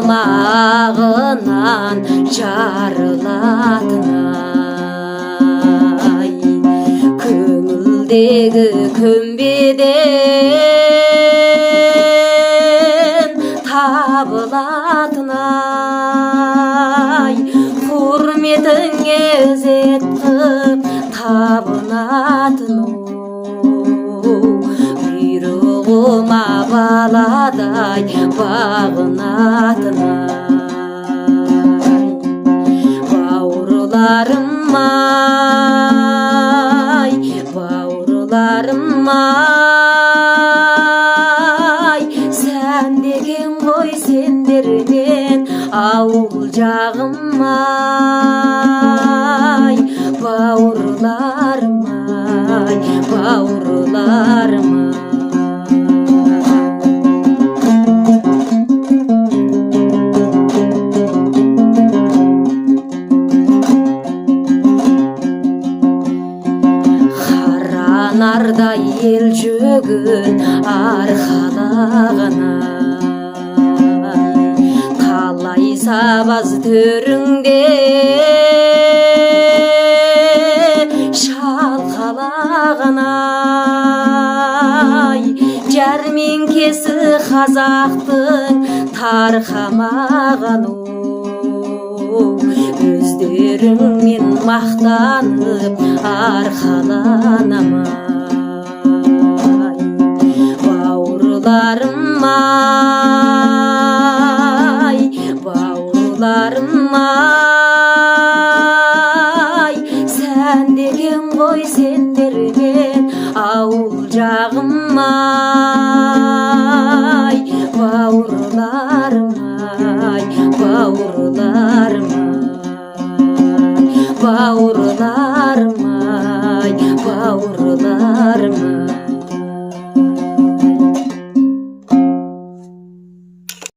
ынтымағынан жарылатын ай, көңілдегі көмбеден табылатын ай, құрметіңе ізет қып табынатын бұйрығыма баладай бағынатын ай, бауырларым ай, бауырларым ай, сән деген ғой сендермен ауыл жағым ай, бауырларым ай, бауырларым ай. Нардай ел жүгін арқалаған ай, талай сабаз төріңде шалқалаған ай, жәрмеңкесі қазақтың тарқамаған өздеріңмен мақтанып арқаланам ай, бауырларым ай, бауырларым ай, сән деген ғой сендермен ауыл жағым ай, бауырларым ай, бауырларым ай, бауырларым ай, бауырларым ай.